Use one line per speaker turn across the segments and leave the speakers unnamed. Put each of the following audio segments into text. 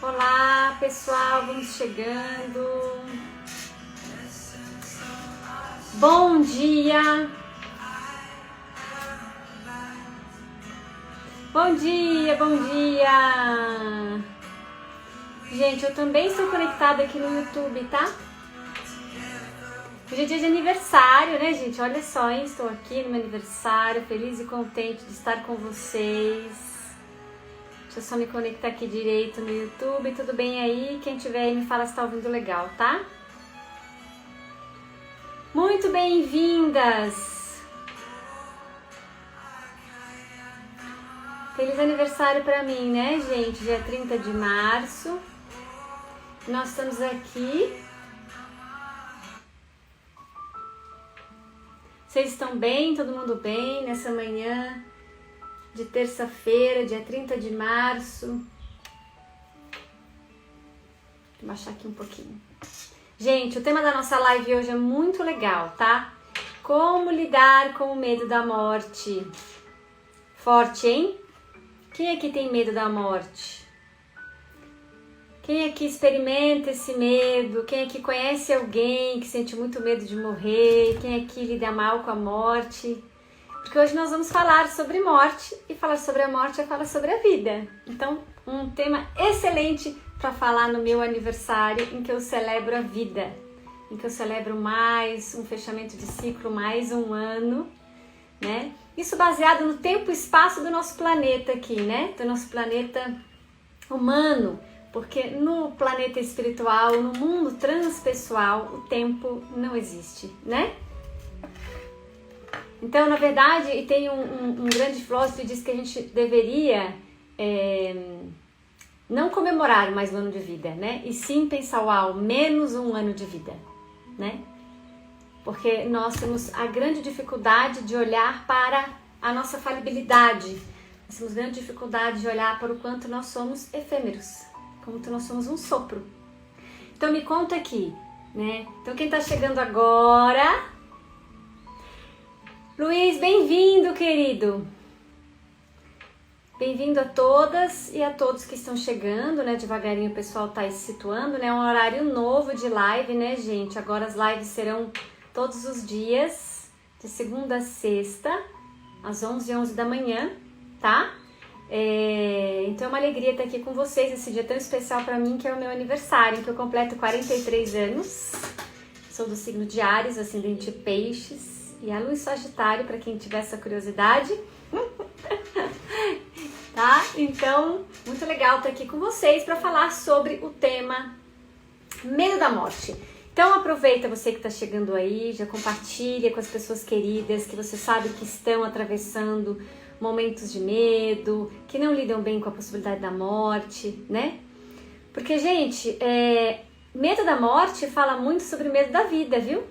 Olá pessoal, vamos chegando. Bom dia. Bom dia, bom dia. Gente, eu também estou conectada aqui no YouTube, tá? Hoje é dia de aniversário, né, gente? Olha só, hein? Estou aqui no meu aniversário, feliz e contente de estar com vocês. Deixa eu só me conectar aqui direito no YouTube. Tudo bem aí? Quem tiver aí me fala se está ouvindo legal, tá? Muito bem-vindas! Feliz aniversário pra mim, né, gente? Dia 30 de março. Nós estamos aqui. Vocês estão bem? Todo mundo bem nessa manhã de terça-feira, dia 30 de março. Vou baixar aqui um pouquinho. Gente, o tema da nossa live hoje é muito legal, tá? Como lidar com o medo da morte. Forte, hein? Quem aqui tem medo da morte? Quem aqui experimenta esse medo? Quem aqui conhece alguém que sente muito medo de morrer? Quem aqui lida mal com a morte? Porque hoje nós vamos falar sobre morte, e falar sobre a morte é falar sobre a vida. Então, um tema excelente para falar no meu aniversário, em que eu celebro a vida, em que eu celebro mais um fechamento de ciclo, mais um ano, né? Isso baseado no tempo e espaço do nosso planeta aqui, né? Do nosso planeta humano, porque no planeta espiritual, no mundo transpessoal, o tempo não existe, né? Então, na verdade, e tem um grande filósofo que diz que a gente deveria não comemorar mais um ano de vida, né? E sim pensar, uau, menos um ano de vida, né? Porque nós temos a grande dificuldade de olhar para a nossa falibilidade. Nós temos grande dificuldade de olhar para o quanto nós somos efêmeros, quanto nós somos um sopro. Então me conta aqui, né? Então quem está chegando agora... Luiz, bem-vindo, querido! Bem-vindo a todas e a todos que estão chegando, né? Devagarinho o pessoal está se situando, né? Um horário novo de live, né, gente? Agora as lives serão todos os dias, de segunda a sexta, às 11h11 da manhã, tá? Então é uma alegria estar aqui com vocês nesse dia tão especial para mim, que é o meu aniversário, em que eu completo 43 anos. Sou do signo de Áries, ascendente Peixes, e a lua Sagitário, para quem tiver essa curiosidade. Tá? Então, muito legal estar aqui com vocês para falar sobre o tema medo da morte. Então aproveita você que está chegando aí, já compartilha com as pessoas queridas que você sabe que estão atravessando momentos de medo, que não lidam bem com a possibilidade da morte, né? Porque, gente, medo da morte fala muito sobre medo da vida, viu?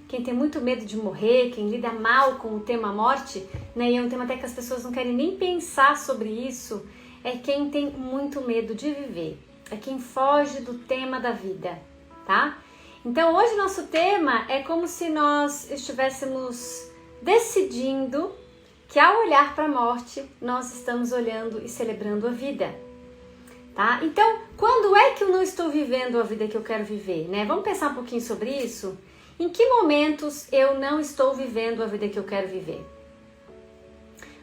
Quem tem muito medo de morrer, quem lida mal com o tema morte, né? E é um tema até que as pessoas não querem nem pensar sobre isso, é quem tem muito medo de viver, é quem foge do tema da vida, tá? Então hoje nosso tema é como se nós estivéssemos decidindo que ao olhar para a morte, nós estamos olhando e celebrando a vida, tá? Então, quando é que eu não estou vivendo a vida que eu quero viver, né? Vamos pensar um pouquinho sobre isso? Em que momentos eu não estou vivendo a vida que eu quero viver?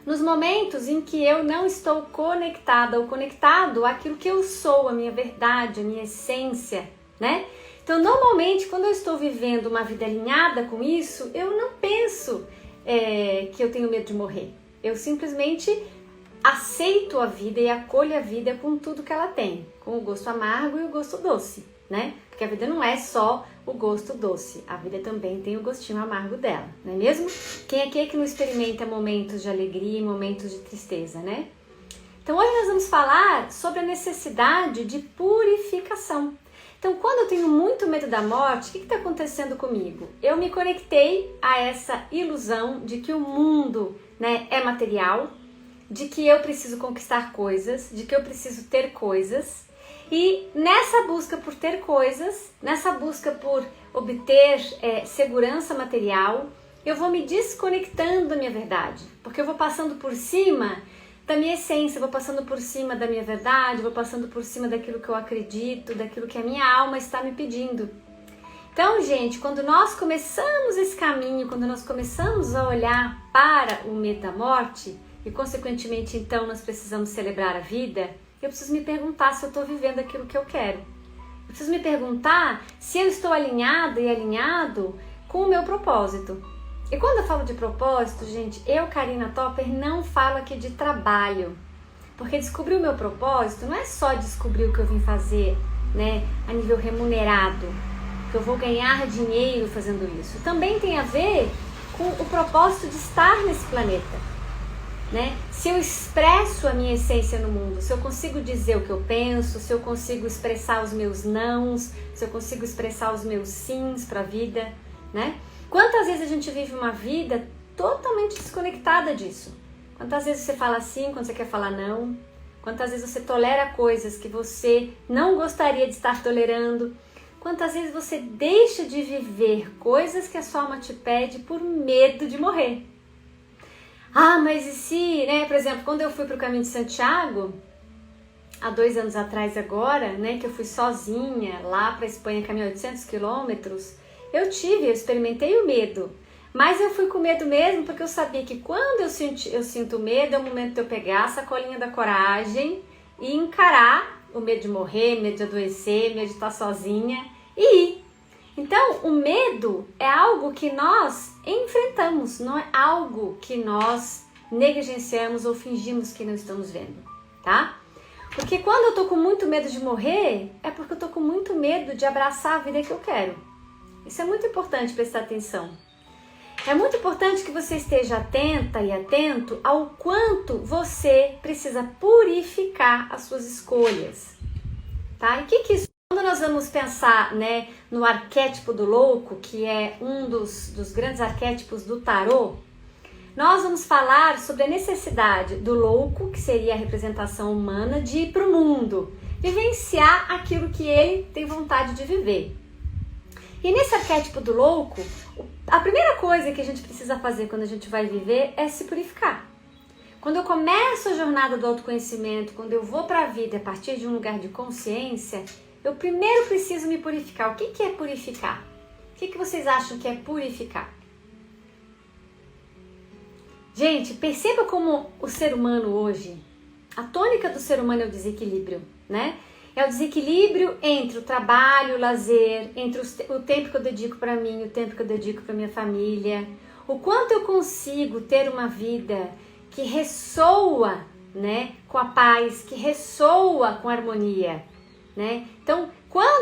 Nos momentos em que eu não estou conectada ou conectado àquilo que eu sou, a minha verdade, a minha essência, né? Então, normalmente, quando eu estou vivendo uma vida alinhada com isso, eu não penso que eu tenho medo de morrer. Eu simplesmente aceito a vida e acolho a vida com tudo que ela tem, com o gosto amargo e o gosto doce, né? Porque a vida não é só o gosto doce, a vida também tem o gostinho amargo dela, não é mesmo? Quem aqui é que não experimenta momentos de alegria e momentos de tristeza, né? Então hoje nós vamos falar sobre a necessidade de purificação. Então quando eu tenho muito medo da morte, o que está acontecendo comigo? Eu me conectei a essa ilusão de que o mundo, né, é material, de que eu preciso conquistar coisas, de que eu preciso ter coisas. E nessa busca por ter coisas, nessa busca por obter segurança material, eu vou me desconectando da minha verdade, porque eu vou passando por cima da minha essência, vou passando por cima da minha verdade, vou passando por cima daquilo que eu acredito, daquilo que a minha alma está me pedindo. Então, gente, quando nós começamos esse caminho, quando nós começamos a olhar para o medo da morte, e consequentemente então nós precisamos celebrar a vida, eu preciso me perguntar se eu estou vivendo aquilo que eu quero. Eu preciso me perguntar se eu estou alinhada e alinhado com o meu propósito. E quando eu falo de propósito, gente, eu, Karina Topper, não falo aqui de trabalho. Porque descobrir o meu propósito não é só descobrir o que eu vim fazer, né, a nível remunerado, que eu vou ganhar dinheiro fazendo isso. Também tem a ver com o propósito de estar nesse planeta. Né? Se eu expresso a minha essência no mundo, se eu consigo dizer o que eu penso, se eu consigo expressar os meus nãos, se eu consigo expressar os meus sims para a vida, né? Quantas vezes a gente vive uma vida totalmente desconectada disso? Quantas vezes você fala sim quando você quer falar não? Quantas vezes você tolera coisas que você não gostaria de estar tolerando? Quantas vezes você deixa de viver coisas que a sua alma te pede por medo de morrer? Ah, mas e se, né? Por exemplo, quando eu fui para o Caminho de Santiago, há 2 anos atrás agora, né, que eu fui sozinha lá para a Espanha, caminhar 800 quilômetros, eu experimentei o medo. Mas eu fui com medo mesmo porque eu sabia que quando eu sinto medo, é o momento de eu pegar a sacolinha da coragem e encarar o medo de morrer, medo de adoecer, medo de estar sozinha e ir. Então, o medo é algo que nós enfrentamos, não é algo que nós negligenciamos ou fingimos que não estamos vendo, tá? Porque quando eu tô com muito medo de morrer, é porque eu tô com muito medo de abraçar a vida que eu quero. Isso é muito importante prestar atenção. É muito importante que você esteja atenta e atento ao quanto você precisa purificar as suas escolhas, tá? E o que isso? Quando nós vamos pensar, né, no arquétipo do louco, que é um dos grandes arquétipos do tarô, nós vamos falar sobre a necessidade do louco, que seria a representação humana, de ir para o mundo, vivenciar aquilo que ele tem vontade de viver. E nesse arquétipo do louco, a primeira coisa que a gente precisa fazer quando a gente vai viver é se purificar. Quando eu começo a jornada do autoconhecimento, quando eu vou para a vida a partir de um lugar de consciência, eu primeiro preciso me purificar. O que é purificar? O que vocês acham que é purificar? Gente, perceba como o ser humano hoje, a tônica do ser humano é o desequilíbrio, né? É o desequilíbrio entre o trabalho, o lazer, entre o tempo que eu dedico para mim, o tempo que eu dedico para minha família. O quanto eu consigo ter uma vida que ressoa, né, com a paz, que ressoa com a harmonia. Né? Então,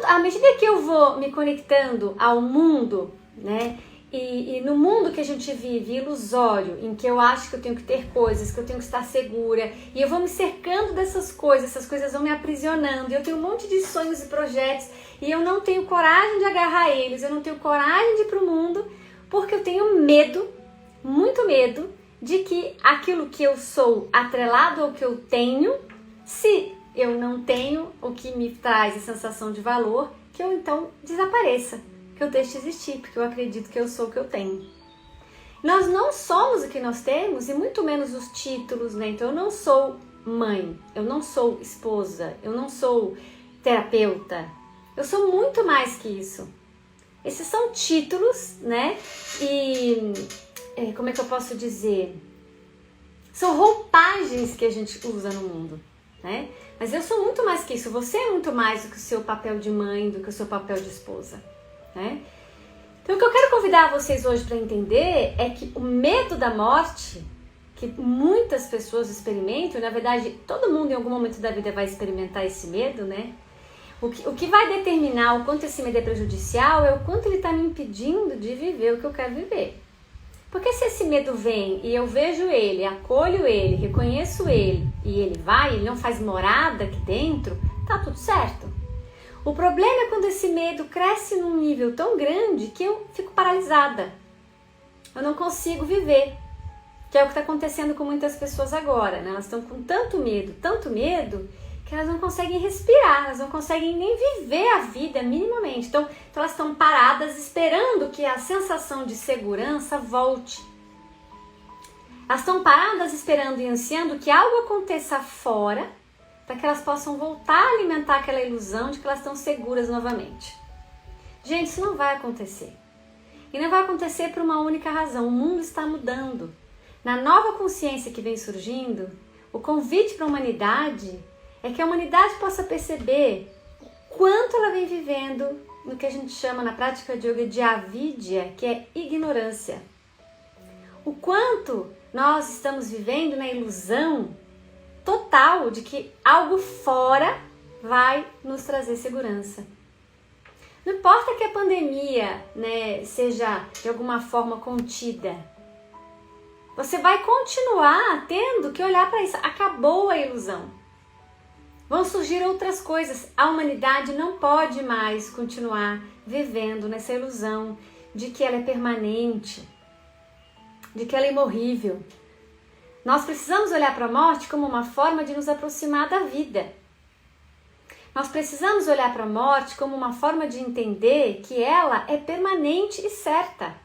à medida que eu vou me conectando ao mundo, né, e no mundo que a gente vive, ilusório, em que eu acho que eu tenho que ter coisas, que eu tenho que estar segura, e eu vou me cercando dessas coisas, essas coisas vão me aprisionando, e eu tenho um monte de sonhos e projetos, e eu não tenho coragem de agarrar eles, eu não tenho coragem de ir para o mundo, porque eu tenho medo, muito medo, de que aquilo que eu sou atrelado ao que eu tenho, se eu não tenho o que me traz a sensação de valor, que eu então desapareça, que eu deixe de existir, porque eu acredito que eu sou o que eu tenho. Nós não somos o que nós temos, e muito menos os títulos, né? Então eu não sou mãe, eu não sou esposa, eu não sou terapeuta, eu sou muito mais que isso. Esses são títulos, né? E como é que eu posso dizer? São roupagens que a gente usa no mundo, né? Mas eu sou muito mais que isso. Você é muito mais do que o seu papel de mãe, do que o seu papel de esposa, né? Então o que eu quero convidar vocês hoje para entender é que o medo da morte, que muitas pessoas experimentam, na verdade todo mundo em algum momento da vida vai experimentar esse medo, né? O que vai determinar o quanto esse medo é prejudicial é o quanto ele está me impedindo de viver o que eu quero viver. Porque se esse medo vem e eu vejo ele, acolho ele, reconheço ele e ele vai, ele não faz morada aqui dentro, tá tudo certo. O problema é quando esse medo cresce num nível tão grande que eu fico paralisada. Eu não consigo viver. Que é o que está acontecendo com muitas pessoas agora, né? Elas estão com tanto medo, que elas não conseguem respirar, elas não conseguem nem viver a vida minimamente. Então elas estão paradas esperando que a sensação de segurança volte. Elas estão paradas esperando e ansiando que algo aconteça fora para que elas possam voltar a alimentar aquela ilusão de que elas estão seguras novamente. Gente, isso não vai acontecer. E não vai acontecer por uma única razão. O mundo está mudando. Na nova consciência que vem surgindo, o convite para a humanidade é que a humanidade possa perceber quanto ela vem vivendo no que a gente chama na prática de yoga de avidya, que é ignorância. O quanto nós estamos vivendo na ilusão total de que algo fora vai nos trazer segurança. Não importa que a pandemia, seja de alguma forma contida, você vai continuar tendo que olhar para isso. Acabou a ilusão. Vão surgir outras coisas. A humanidade não pode mais continuar vivendo nessa ilusão de que ela é permanente, de que ela é imorrível. Nós precisamos olhar para a morte como uma forma de nos aproximar da vida. Nós precisamos olhar para a morte como uma forma de entender que ela é permanente e certa.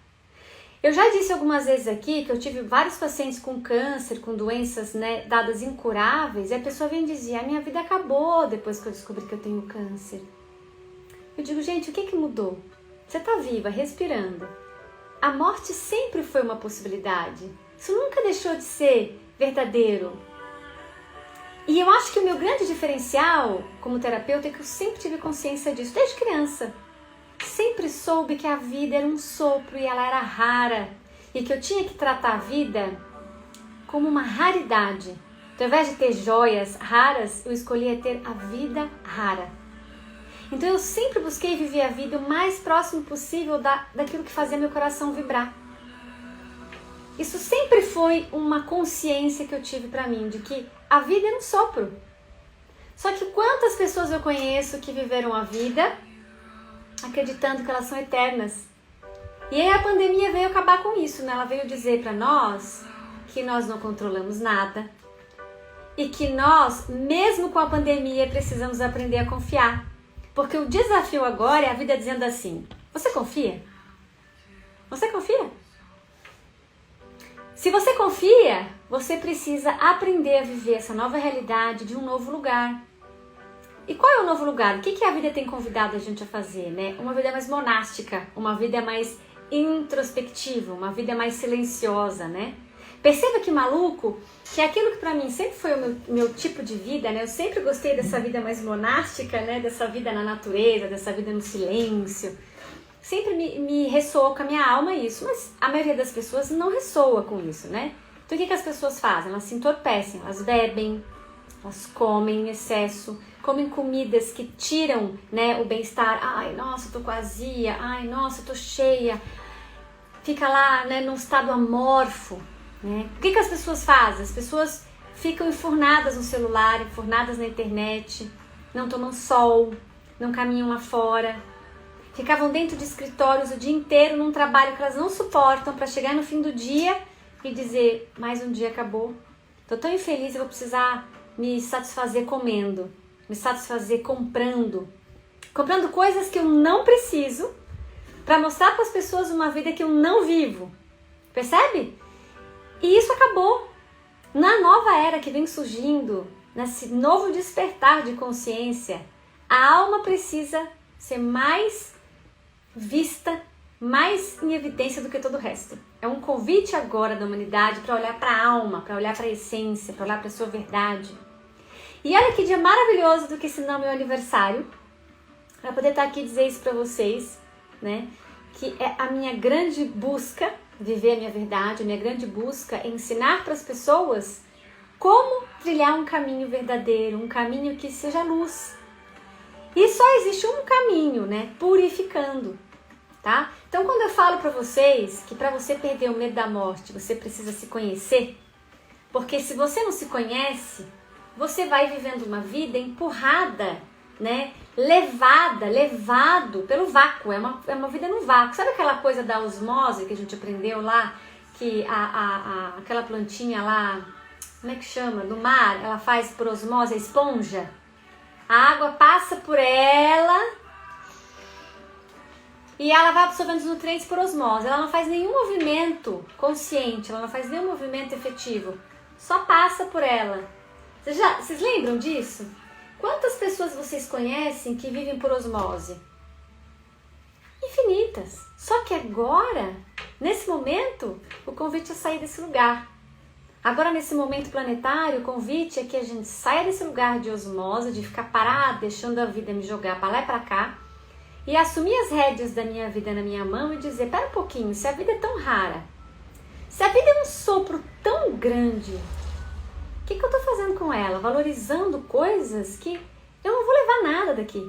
Eu já disse algumas vezes aqui que eu tive vários pacientes com câncer, com doenças dadas incuráveis, e a pessoa vem dizer, a minha vida acabou depois que eu descobri que eu tenho câncer. Eu digo, gente, o que mudou? Você está viva, respirando. A morte sempre foi uma possibilidade. Isso nunca deixou de ser verdadeiro. E eu acho que o meu grande diferencial como terapeuta é que eu sempre tive consciência disso, desde criança. Sempre soube que a vida era um sopro e ela era rara. E que eu tinha que tratar a vida como uma raridade. Então, ao invés de ter joias raras, eu escolhia ter a vida rara. Então eu sempre busquei viver a vida o mais próximo possível daquilo que fazia meu coração vibrar. Isso sempre foi uma consciência que eu tive pra mim, de que a vida é um sopro. Só que quantas pessoas eu conheço que viveram a vida acreditando que elas são eternas? E aí a pandemia veio acabar com isso, né? Ela veio dizer pra nós que nós não controlamos nada e que nós, mesmo com a pandemia, precisamos aprender a confiar. Porque o desafio agora é a vida dizendo assim, você confia? Você confia? Se você confia, você precisa aprender a viver essa nova realidade de um novo lugar. E qual é o novo lugar? O que a vida tem convidado a gente a fazer, né? Uma vida mais monástica, uma vida mais introspectiva, uma vida mais silenciosa, né? Perceba que maluco, que aquilo que pra mim sempre foi o meu tipo de vida, né? Eu sempre gostei dessa vida mais monástica, né? Dessa vida na natureza, dessa vida no silêncio. Sempre me ressoou com a minha alma isso, mas a maioria das pessoas não ressoa com isso, né? Então o que as pessoas fazem? Elas se entorpecem, elas bebem, elas comem em excesso, comem comidas que tiram, né, o bem-estar. Ai, nossa, eu tô com azia, ai, nossa, eu tô cheia. Fica lá, né, num estado amorfo, né? O que as pessoas fazem? As pessoas ficam enfurnadas no celular, enfurnadas na internet, não tomam sol, não caminham lá fora. Ficavam dentro de escritórios o dia inteiro num trabalho que elas não suportam para chegar no fim do dia e dizer, mais um dia acabou. Tô tão infeliz, eu vou precisar me satisfazer comendo, me satisfazer comprando coisas que eu não preciso para mostrar para as pessoas uma vida que eu não vivo. Percebe? E isso acabou. Na nova era que vem surgindo, nesse novo despertar de consciência, a alma precisa ser mais vista, mais em evidência do que todo o resto. É um convite agora da humanidade para olhar para a alma, para olhar para a essência, para olhar para a sua verdade. E olha que dia maravilhoso do que esse não é meu aniversário, para poder estar aqui e dizer isso para vocês, né? Que é a minha grande busca, viver a minha verdade, a minha grande busca é ensinar para as pessoas como trilhar um caminho verdadeiro, um caminho que seja luz. E só existe um caminho, né? Purificando, tá? Então, quando eu falo pra vocês que pra você perder o medo da morte, você precisa se conhecer, porque se você não se conhece, você vai vivendo uma vida empurrada, né? Levado pelo vácuo, é uma vida no vácuo. Sabe aquela coisa da osmose que a gente aprendeu lá, que aquela plantinha lá, como é que chama? No mar, ela faz por osmose, a esponja? A água passa por ela e ela vai absorvendo os nutrientes por osmose. Ela não faz nenhum movimento consciente, ela não faz nenhum movimento efetivo. Só passa por ela. Vocês lembram disso? Quantas pessoas vocês conhecem que vivem por osmose? Infinitas. Só que agora, nesse momento, o convite é sair desse lugar. Agora, nesse momento planetário, o convite é que a gente saia desse lugar de osmose, de ficar parado, deixando a vida me jogar para lá e para cá, e assumir as rédeas da minha vida na minha mão e dizer, pera um pouquinho, se a vida é tão rara, se a vida é um sopro tão grande, o que eu estou fazendo com ela? Valorizando coisas que eu não vou levar nada daqui.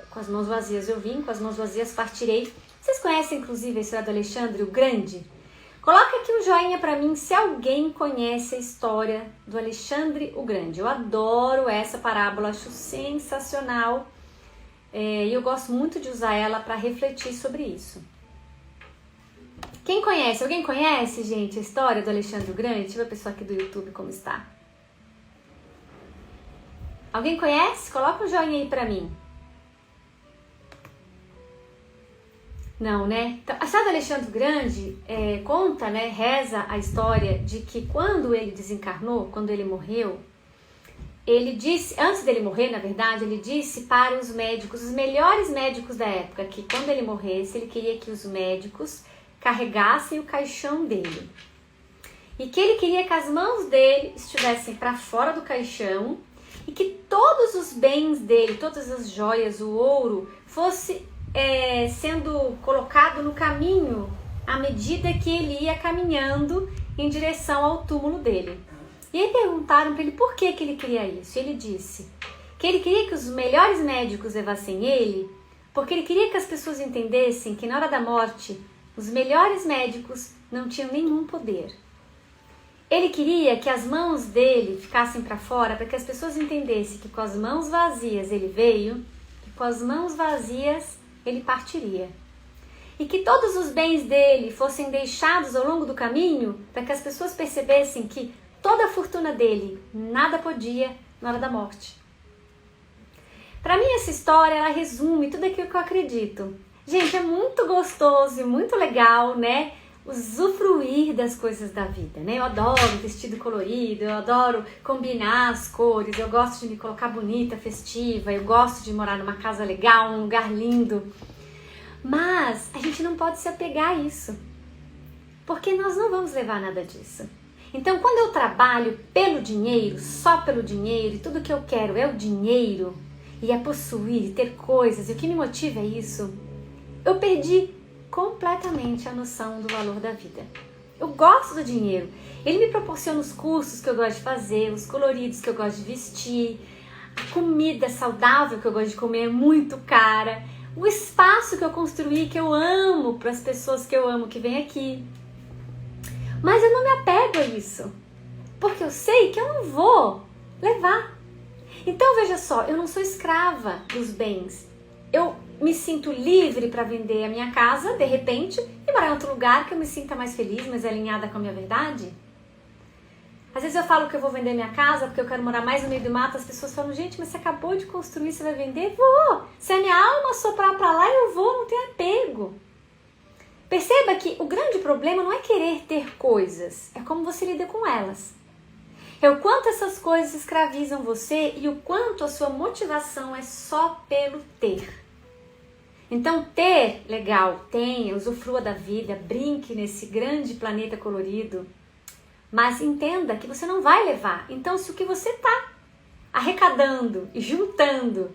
Com as mãos vazias eu vim, com as mãos vazias partirei. Vocês conhecem inclusive a história do Alexandre o Grande? Coloca aqui um joinha para mim se alguém conhece a história do Alexandre o Grande. Eu adoro essa parábola, acho sensacional. E eu gosto muito de usar ela para refletir sobre isso. Quem conhece? Alguém conhece, gente, a história do Alexandre o Grande? Deixa eu ver a pessoa aqui do YouTube como está. Alguém conhece? Coloca um joinha aí para mim. Não, né? Então, a história do Alexandre o Grande conta, né, reza a história de que quando ele desencarnou, quando ele morreu, ele disse, antes dele morrer, na verdade, ele disse para os médicos, os melhores médicos da época, que quando ele morresse, ele queria que os médicos carregassem o caixão dele. E que ele queria que as mãos dele estivessem para fora do caixão e que todos os bens dele, todas as joias, o ouro, fosse sendo colocado no caminho à medida que ele ia caminhando em direção ao túmulo dele. E aí perguntaram para ele por que ele queria isso. Ele disse que ele queria que os melhores médicos levassem ele, porque ele queria que as pessoas entendessem que na hora da morte, os melhores médicos não tinham nenhum poder. Ele queria que as mãos dele ficassem para fora, para que as pessoas entendessem que com as mãos vazias ele veio, que com as mãos vazias ele partiria. E que todos os bens dele fossem deixados ao longo do caminho, para que as pessoas percebessem que toda a fortuna dele nada podia na hora da morte. Para mim essa história, ela resume tudo aquilo que eu acredito. Gente, é muito gostoso e muito legal, né? Usufruir das coisas da vida, né? Eu adoro vestido colorido, eu adoro combinar as cores, eu gosto de me colocar bonita, festiva, eu gosto de morar numa casa legal, um lugar lindo. Mas a gente não pode se apegar a isso, porque nós não vamos levar nada disso. Então, quando eu trabalho pelo dinheiro, só pelo dinheiro, e tudo que eu quero é o dinheiro, e é possuir, ter coisas, e o que me motiva é isso, eu perdi completamente a noção do valor da vida. Eu gosto do dinheiro. Ele me proporciona os cursos que eu gosto de fazer, os coloridos que eu gosto de vestir, a comida saudável que eu gosto de comer é muito cara, o espaço que eu construí, que eu amo, para as pessoas que eu amo que vêm aqui. Mas eu não me apego a isso, porque eu sei que eu não vou levar. Então veja só, eu não sou escrava dos bens. Eu me sinto livre para vender a minha casa, de repente, e morar em outro lugar que eu me sinta mais feliz, mais alinhada com a minha verdade. Às vezes eu falo que eu vou vender minha casa porque eu quero morar mais no meio do mato, as pessoas falam, gente, mas você acabou de construir, você vai vender? Vou! Se a minha alma soprar para lá, eu vou, não tenho apego. Perceba que o grande problema não é querer ter coisas, é como você lida com elas. É o quanto essas coisas escravizam você e o quanto a sua motivação é só pelo ter. Então ter, legal, tenha, usufrua da vida, brinque nesse grande planeta colorido, mas entenda que você não vai levar. Então se o que você está arrecadando e juntando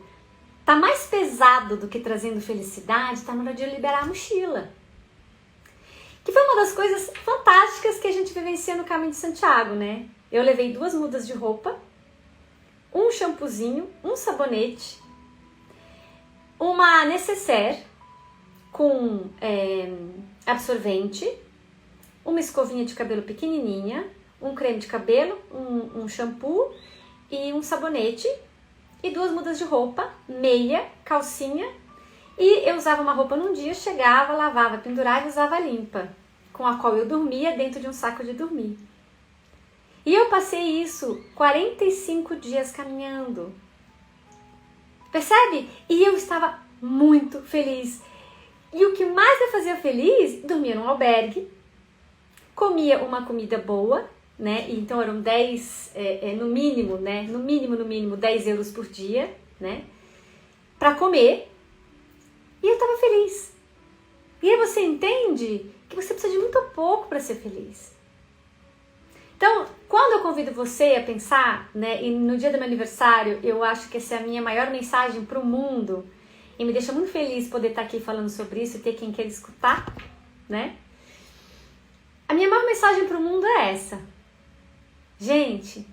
está mais pesado do que trazendo felicidade, está na hora de liberar a mochila. Que foi uma das coisas fantásticas que a gente vivencia no Caminho de Santiago, né? Eu levei 2 mudas de roupa, um shampoozinho, um sabonete, uma nécessaire com absorvente, uma escovinha de cabelo pequenininha, um creme de cabelo, um shampoo e um sabonete e 2 mudas de roupa, meia, calcinha. E eu usava uma roupa num dia, chegava, lavava, pendurava e usava limpa, com a qual eu dormia dentro de um saco de dormir. E eu passei isso 45 dias caminhando. Percebe? E eu estava muito feliz. E o que mais me fazia feliz, dormia num albergue, comia uma comida boa, né? Então eram 10, no mínimo, né? No mínimo 10 euros por dia, né? Pra comer. E eu tava feliz. E aí você entende que você precisa de muito pouco para ser feliz. Então, quando eu convido você a pensar, né? E no dia do meu aniversário, eu acho que essa é a minha maior mensagem pro mundo. E me deixa muito feliz poder estar aqui falando sobre isso e ter quem quer escutar, né? A minha maior mensagem pro mundo é essa. Gente,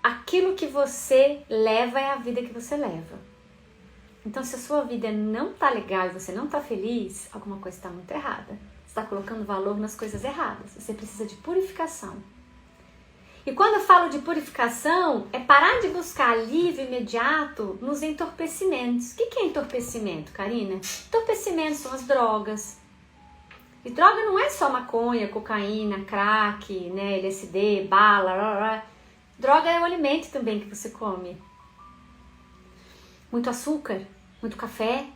aquilo que você leva é a vida que você leva. Então, se a sua vida não tá legal e você não tá feliz, alguma coisa está muito errada. Você está colocando valor nas coisas erradas. Você precisa de purificação. E quando eu falo de purificação, é parar de buscar alívio imediato nos entorpecimentos. O que é entorpecimento, Karina? Entorpecimento são as drogas. E droga não é só maconha, cocaína, crack, né, LSD, bala, blá, blá. Droga é o alimento também que você come. Muito açúcar, muito café.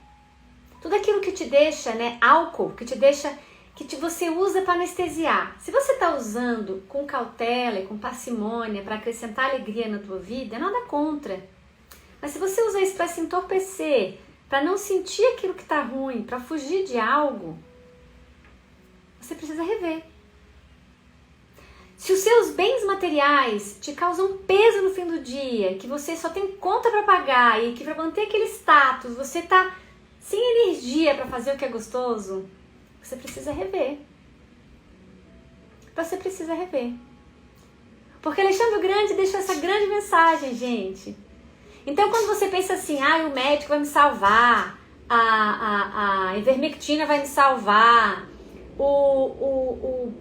Tudo aquilo que te deixa, né, álcool, que te deixa, você usa para anestesiar. Se você está usando com cautela e com parcimônia para acrescentar alegria na tua vida, nada contra. Mas se você usa isso para se entorpecer, para não sentir aquilo que está ruim, para fugir de algo, você precisa rever. Se os seus bens materiais te causam peso no fim do dia, que você só tem conta para pagar e que para manter aquele status você tá sem energia para fazer o que é gostoso, você precisa rever. Você precisa rever. Porque Alexandre Grande deixou essa grande mensagem, gente. Então, quando você pensa assim, o médico vai me salvar, a ivermectina vai me salvar, o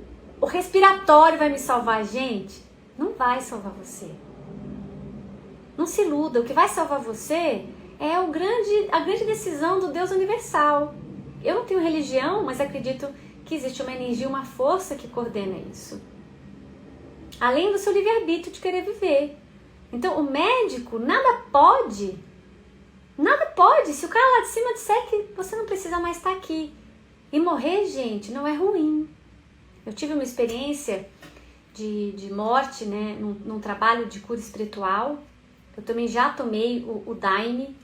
respiratório vai me salvar, gente, não vai salvar você. Não se iluda, o que vai salvar você é a grande decisão do Deus universal. Eu não tenho religião, mas acredito que existe uma energia, uma força que coordena isso. Além do seu livre-arbítrio de querer viver. Então, o médico nada pode. Se o cara lá de cima disser que você não precisa mais estar aqui. E morrer, gente, não é ruim. Eu tive uma experiência de morte, né, num trabalho de cura espiritual. Eu também já tomei o Daime.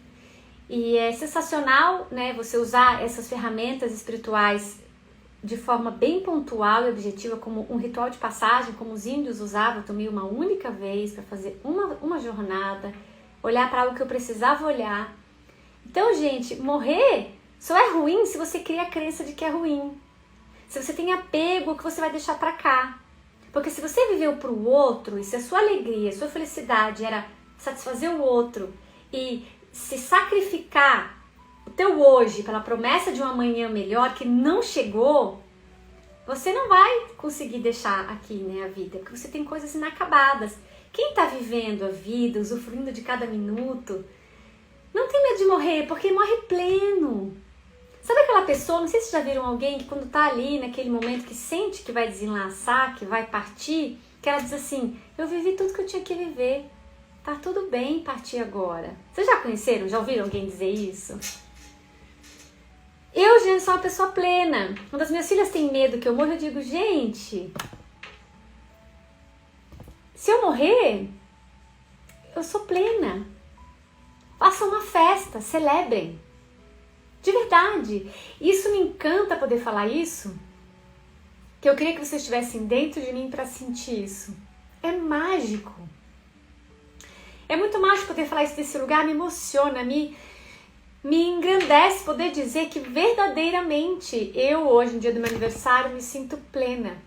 E é sensacional, né, você usar essas ferramentas espirituais de forma bem pontual e objetiva, como um ritual de passagem, como os índios usavam. Eu tomei uma única vez para fazer uma jornada, olhar para algo que eu precisava olhar. Então, gente, morrer só é ruim se você cria a crença de que é ruim. Se você tem apego que você vai deixar para cá. Porque se você viveu para o outro, e se a sua alegria, a sua felicidade era satisfazer o outro e se sacrificar o teu hoje pela promessa de um amanhã melhor que não chegou, você não vai conseguir deixar aqui, né, a vida, porque você tem coisas inacabadas. Quem está vivendo a vida, usufruindo de cada minuto, não tem medo de morrer, porque morre pleno. Sabe aquela pessoa, não sei se já viram alguém que quando tá ali naquele momento que sente que vai desenlaçar, que vai partir, que ela diz assim, eu vivi tudo que eu tinha que viver. Tá tudo bem partir agora. Vocês já conheceram? Já ouviram alguém dizer isso? Eu, gente, sou uma pessoa plena. Quando as minhas filhas têm medo que eu morra, eu digo, gente, se eu morrer, eu sou plena. Façam uma festa, celebrem. De verdade. Isso me encanta poder falar isso, que eu queria que vocês estivessem dentro de mim para sentir isso. É mágico. É muito mágico poder falar isso desse lugar, me emociona, me engrandece poder dizer que verdadeiramente eu hoje, no dia do meu aniversário, me sinto plena.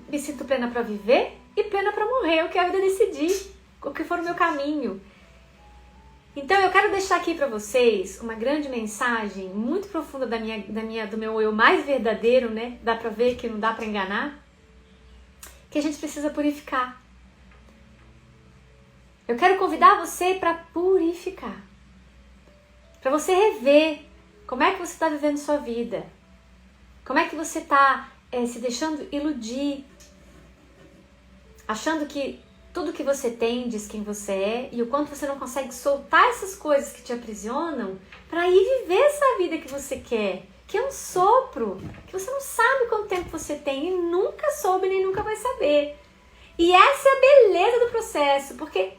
Me sinto plena para viver e plena para morrer, o que a vida decidir, o que for o meu caminho. Então eu quero deixar aqui para vocês uma grande mensagem muito profunda do meu eu mais verdadeiro, né? Dá para ver que não dá para enganar, que a gente precisa purificar. Eu quero convidar você para purificar. Para você rever como é que você está vivendo sua vida. Como é que você está se deixando iludir. Achando que tudo que você tem diz quem você é e o quanto você não consegue soltar essas coisas que te aprisionam para ir viver essa vida que você quer, que é um sopro, que você não sabe quanto tempo você tem e nunca soube nem nunca vai saber. E essa é a beleza do processo, porque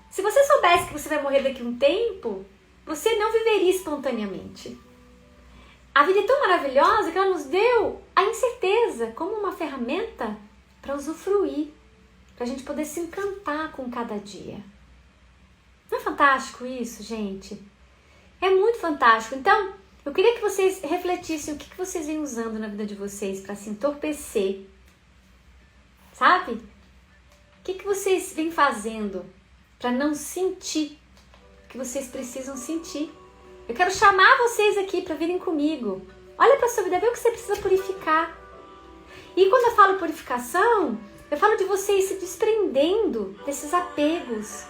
se você soubesse que você vai morrer daqui a um tempo, você não viveria espontaneamente. A vida é tão maravilhosa que ela nos deu a incerteza como uma ferramenta para usufruir, para a gente poder se encantar com cada dia. Não é fantástico isso, gente? É muito fantástico. Então, eu queria que vocês refletissem o que vocês vêm usando na vida de vocês para se entorpecer, sabe? O que vocês vêm fazendo para não sentir o que vocês precisam sentir? Eu quero chamar vocês aqui para virem comigo. Olha para a sua vida, vê o que você precisa purificar. E quando eu falo purificação, eu falo de vocês se desprendendo desses apegos.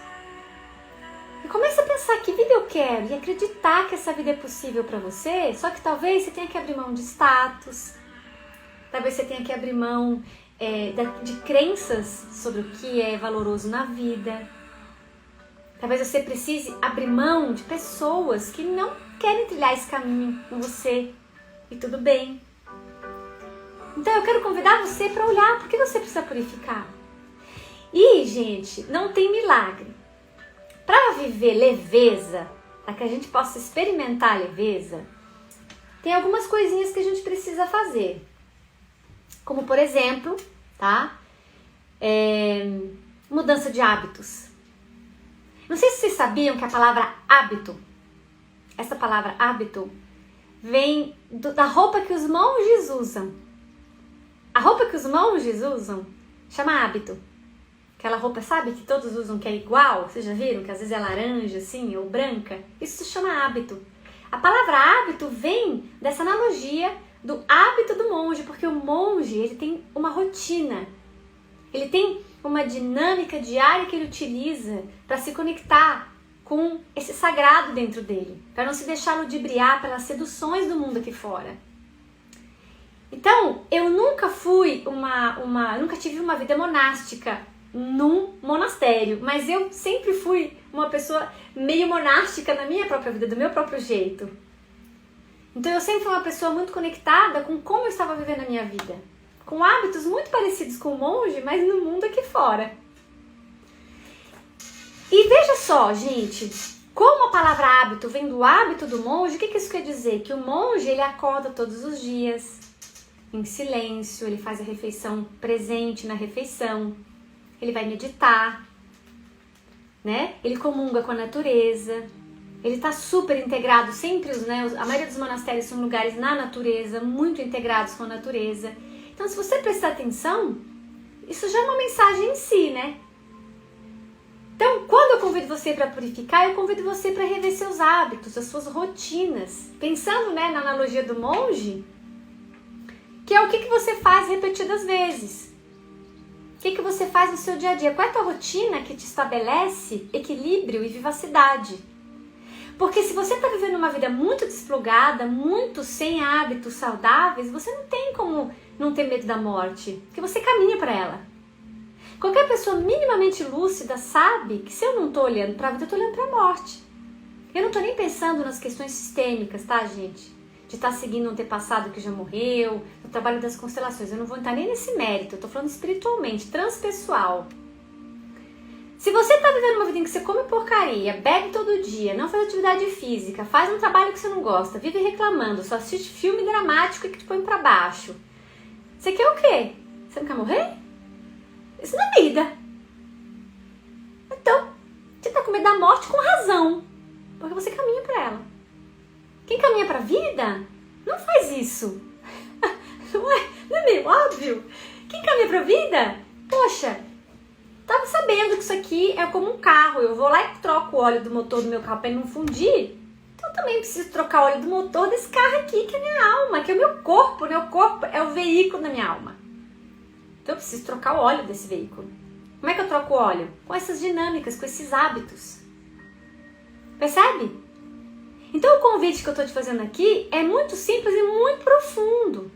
E começa a pensar que vida eu quero e acreditar que essa vida é possível para você, só que talvez você tenha que abrir mão de status, talvez você tenha que abrir mão de crenças sobre o que é valoroso na vida. Talvez você precise abrir mão de pessoas que não querem trilhar esse caminho com você. E tudo bem. Então eu quero convidar você para olhar por que você precisa purificar. E, gente, não tem milagre. Para viver leveza, para que a gente possa experimentar a leveza, tem algumas coisinhas que a gente precisa fazer. Como, por exemplo, tá? Mudança de hábitos. Não sei se vocês sabiam que a palavra hábito, essa palavra hábito, vem da roupa que os monges usam. A roupa que os monges usam chama hábito. Aquela roupa, sabe, que todos usam que é igual, vocês já viram? Que às vezes é laranja, assim, ou branca. Isso se chama hábito. A palavra hábito vem dessa analogia do hábito do monge, porque o monge, ele tem uma rotina. Ele tem uma dinâmica diária que ele utiliza para se conectar com esse sagrado dentro dele, para não se deixar ludibriar pelas seduções do mundo aqui fora. Então, eu nunca fui nunca tive uma vida monástica num monastério, mas eu sempre fui uma pessoa meio monástica na minha própria vida, do meu próprio jeito. Então eu sempre fui uma pessoa muito conectada com como eu estava vivendo a minha vida, com hábitos muito parecidos com o monge, mas no mundo aqui fora. E veja só, gente, como a palavra hábito vem do hábito do monge, o que isso quer dizer? Que o monge, ele acorda todos os dias, em silêncio, ele faz a refeição presente na refeição, ele vai meditar, né? Ele comunga com a natureza, ele está super integrado, sempre, a maioria dos monastérios são lugares na natureza, muito integrados com a natureza. Então, se você prestar atenção, isso já é uma mensagem em si, né? Então, quando eu convido você para purificar, eu convido você para rever seus hábitos, as suas rotinas. Pensando, né, na analogia do monge, que é o que você faz repetidas vezes. O que você faz no seu dia a dia? Qual é a tua rotina que te estabelece equilíbrio e vivacidade? Porque se você está vivendo uma vida muito desplugada, muito sem hábitos saudáveis, você não tem como não ter medo da morte, porque você caminha para ela. Qualquer pessoa minimamente lúcida sabe que se eu não estou olhando para a vida, eu estou olhando para a morte. Eu não estou nem pensando nas questões sistêmicas, tá, gente? De estar seguindo um antepassado que já morreu, no trabalho das constelações. Eu não vou entrar nem nesse mérito, eu estou falando espiritualmente, transpessoal. Se você está vivendo uma vida em que você come porcaria, bebe todo dia, não faz atividade física, faz um trabalho que você não gosta, vive reclamando, só assiste filme dramático e que te põe para baixo, você quer o quê? Você não quer morrer? Isso não é vida. Então, você está com medo da morte com razão, porque você caminha para ela. Quem caminha para a vida não faz isso. Não é meio óbvio? Quem caminha para a vida, poxa, tava sabendo que isso aqui é como um carro, eu vou lá e troco o óleo do motor do meu carro para ele não fundir, então eu também preciso trocar o óleo do motor desse carro aqui, que é a minha alma, que é o meu corpo é o veículo da minha alma. Então eu preciso trocar o óleo desse veículo. Como é que eu troco o óleo? Com essas dinâmicas, com esses hábitos. Percebe? Então o convite que eu estou te fazendo aqui é muito simples e muito profundo.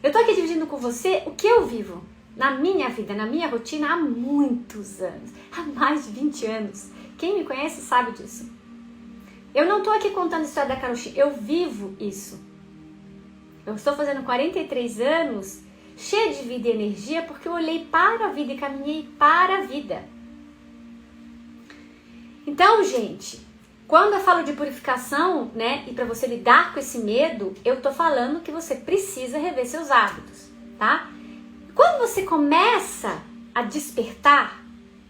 Eu estou aqui dividindo com você o que eu vivo. na minha vida, na minha rotina há muitos anos, há mais de 20 anos. Quem me conhece sabe disso. Eu não estou aqui contando a história da Karol G, eu vivo isso. Eu estou fazendo 43 anos, cheia de vida e energia, porque eu olhei para a vida e caminhei para a vida. Então, gente, quando eu falo de purificação, né, e para você lidar com esse medo, eu tô falando que você precisa rever seus hábitos, tá? Quando você começa a despertar,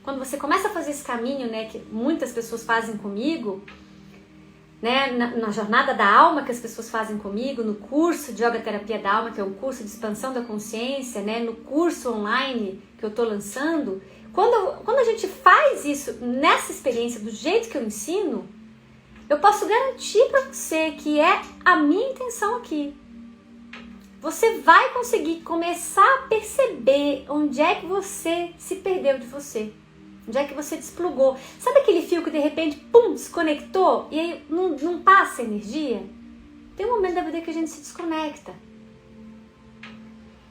quando você começa a fazer esse caminho, né, que muitas pessoas fazem comigo, né, na jornada da alma que as pessoas fazem comigo, no curso de Yoga Terapia da Alma, que é um curso de expansão da consciência, né, no curso online que eu tô lançando, quando a gente faz isso nessa experiência do jeito que eu ensino, eu posso garantir para você que é a minha intenção aqui. Você vai conseguir começar a perceber onde é que você se perdeu de você. Onde é que você desplugou. Sabe aquele fio que de repente, pum, desconectou e aí não passa energia? Tem um momento da vida que a gente se desconecta.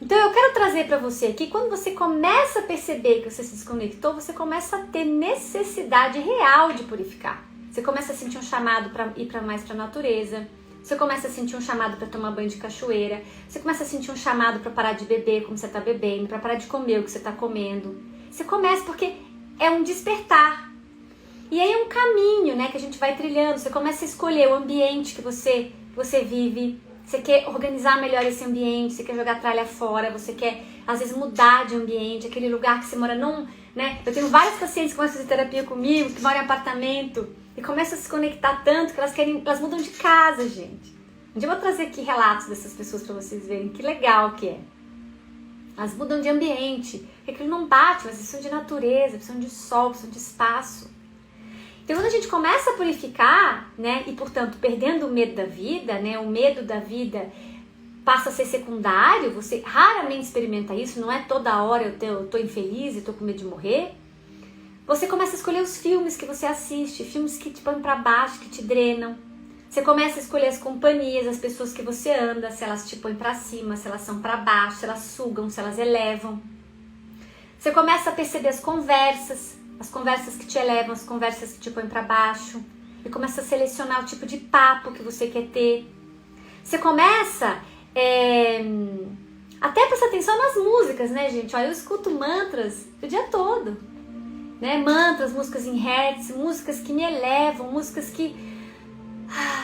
Então eu quero trazer para você aqui, quando você começa a perceber que você se desconectou, você começa a ter necessidade real de purificar. Você começa a sentir um chamado para ir mais para a natureza. Você começa a sentir um chamado para tomar banho de cachoeira. Você começa a sentir um chamado para parar de beber como você está bebendo, para parar de comer o que você está comendo. Você começa porque é um despertar. E aí é um caminho, né, que a gente vai trilhando. Você começa a escolher o ambiente que você vive. Você quer organizar melhor esse ambiente, você quer jogar a tralha fora, você quer, às vezes, mudar de ambiente, aquele lugar que você mora não, né? Eu tenho várias pacientes que começam a fazer terapia comigo, que moram em apartamento e começam a se conectar tanto que elas mudam de casa, gente. Um dia eu vou trazer aqui relatos dessas pessoas para vocês verem que legal que é. Elas mudam de ambiente, porque aquilo não bate, mas precisam de natureza, precisam de sol, precisam de espaço. Então, quando a gente começa a purificar, né, e portanto perdendo o medo da vida, né, o medo da vida passa a ser secundário, você raramente experimenta isso, não é toda hora eu tô infeliz e tô com medo de morrer. Você começa a escolher os filmes que você assiste, filmes que te põem pra baixo, que te drenam. Você começa a escolher as companhias, as pessoas que você anda, se elas te põem pra cima, se elas são pra baixo, se elas sugam, se elas elevam. Você começa a perceber as conversas que te elevam, as conversas que te põem para baixo, e começa a selecionar o tipo de papo que você quer ter. Você começa até prestar atenção nas músicas, né, gente? Olha, eu escuto mantras o dia todo, né? Mantras, músicas em hertz, músicas que me elevam, músicas que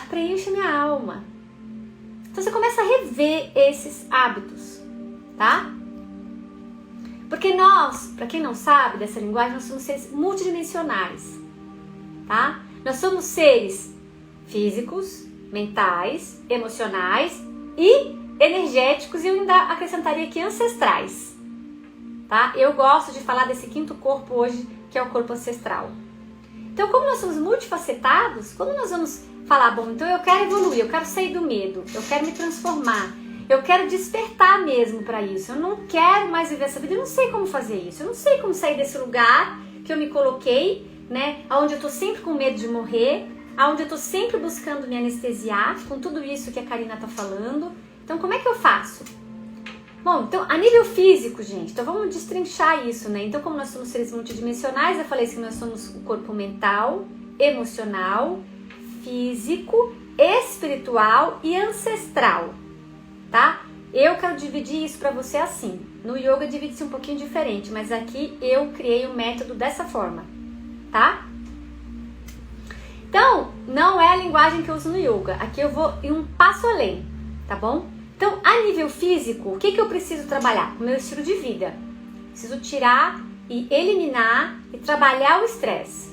preenchem minha alma. Então você começa a rever esses hábitos, tá? Porque nós, para quem não sabe dessa linguagem, nós somos seres multidimensionais, tá? Nós somos seres físicos, mentais, emocionais e energéticos, e eu ainda acrescentaria aqui ancestrais, tá? Eu gosto de falar desse quinto corpo hoje, que é o corpo ancestral. Então, como nós somos multifacetados, quando nós vamos falar, bom, então eu quero evoluir, eu quero sair do medo, eu quero me transformar, eu quero despertar mesmo para isso. Eu não quero mais viver essa vida. Eu não sei como fazer isso. Eu não sei como sair desse lugar que eu me coloquei, né? Onde eu tô sempre com medo de morrer, onde eu tô sempre buscando me anestesiar, com tudo isso que a Karina tá falando. Então, como é que eu faço? Bom, então, a nível físico, gente, então vamos destrinchar isso, né? Então, como nós somos seres multidimensionais, eu falei que nós somos o corpo mental, emocional, físico, espiritual e ancestral. Tá? Eu quero dividir isso para você assim. No yoga divide-se um pouquinho diferente, mas aqui eu criei o método dessa forma, tá? Então, não é a linguagem que eu uso no yoga. Aqui eu vou ir um passo além, tá bom? Então, a nível físico, o que eu preciso trabalhar? O meu estilo de vida. Preciso tirar e eliminar e trabalhar o estresse,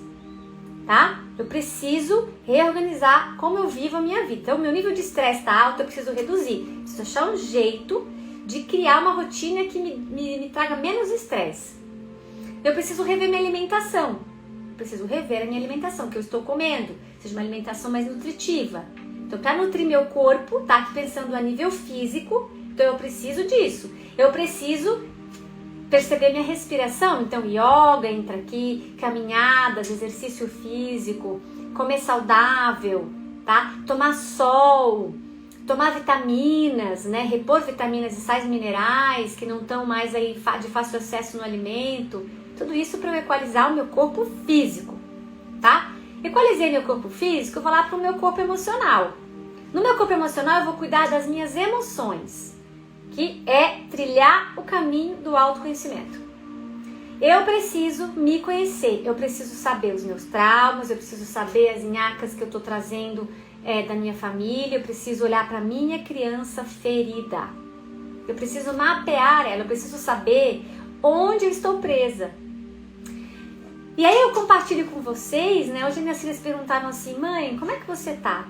tá? Eu preciso reorganizar como eu vivo a minha vida. Então, o meu nível de estresse está alto, eu preciso reduzir. Preciso achar um jeito de criar uma rotina que me traga menos estresse. Eu preciso rever minha alimentação. Eu preciso rever a minha alimentação, que eu estou comendo. Seja uma alimentação mais nutritiva. Então, para nutrir meu corpo, tá aqui pensando a nível físico, então eu preciso disso. Eu preciso perceber minha respiração, então yoga entra aqui, caminhadas, exercício físico, comer saudável, tá? Tomar sol, tomar vitaminas, né? Repor vitaminas e sais minerais que não estão mais aí de fácil acesso no alimento. Tudo isso para eu equalizar o meu corpo físico, tá? Equalizei meu corpo físico, eu vou lá para o meu corpo emocional. No meu corpo emocional eu vou cuidar das minhas emoções, que é trilhar o caminho do autoconhecimento. Eu preciso me conhecer, eu preciso saber os meus traumas, eu preciso saber as nhacas que eu estou trazendo da minha família, eu preciso olhar para minha criança ferida. Eu preciso mapear ela, eu preciso saber onde eu estou presa. E aí eu compartilho com vocês, né? Hoje minhas filhas perguntaram assim, mãe, como é que você tá?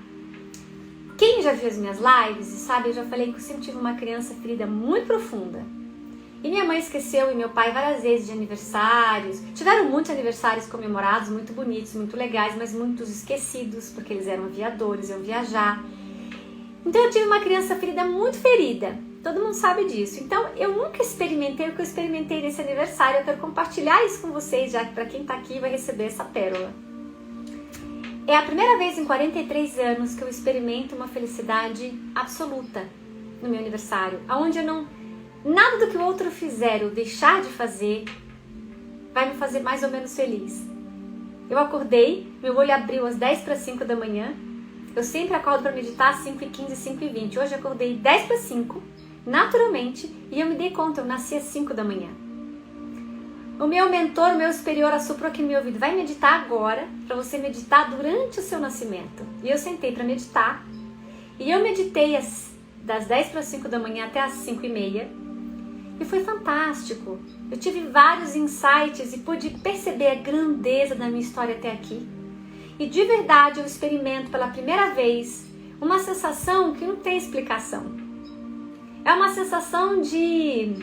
Quem já viu as minhas lives e sabe, eu já falei que eu sempre tive uma criança ferida muito profunda. E minha mãe esqueceu e meu pai várias vezes de aniversários. Tiveram muitos aniversários comemorados, muito bonitos, muito legais, mas muitos esquecidos, porque eles eram aviadores, iam viajar. Então eu tive uma criança ferida muito ferida. Todo mundo sabe disso. Então eu nunca experimentei o que eu experimentei nesse aniversário. Eu quero compartilhar isso com vocês, já que para quem tá aqui vai receber essa pérola. É a primeira vez em 43 anos que eu experimento uma felicidade absoluta no meu aniversário, onde eu não... Nada do que o outro fizer ou deixar de fazer vai me fazer mais ou menos feliz. Eu acordei, meu olho abriu às 10 para 5 da manhã. Eu sempre acordo para meditar às 5h15, 5h20. Hoje eu acordei 10 para 5, naturalmente, e eu me dei conta, eu nasci às 5 da manhã. O meu mentor, o meu superior, assoprou aqui no meu ouvido, vai meditar agora, para você meditar durante o seu nascimento. E eu sentei para meditar, e eu meditei das 10 para 5 da manhã até às 5h30, e foi fantástico. Eu tive vários insights e pude perceber a grandeza da minha história até aqui. E de verdade eu experimento pela primeira vez uma sensação que não tem explicação. É uma sensação de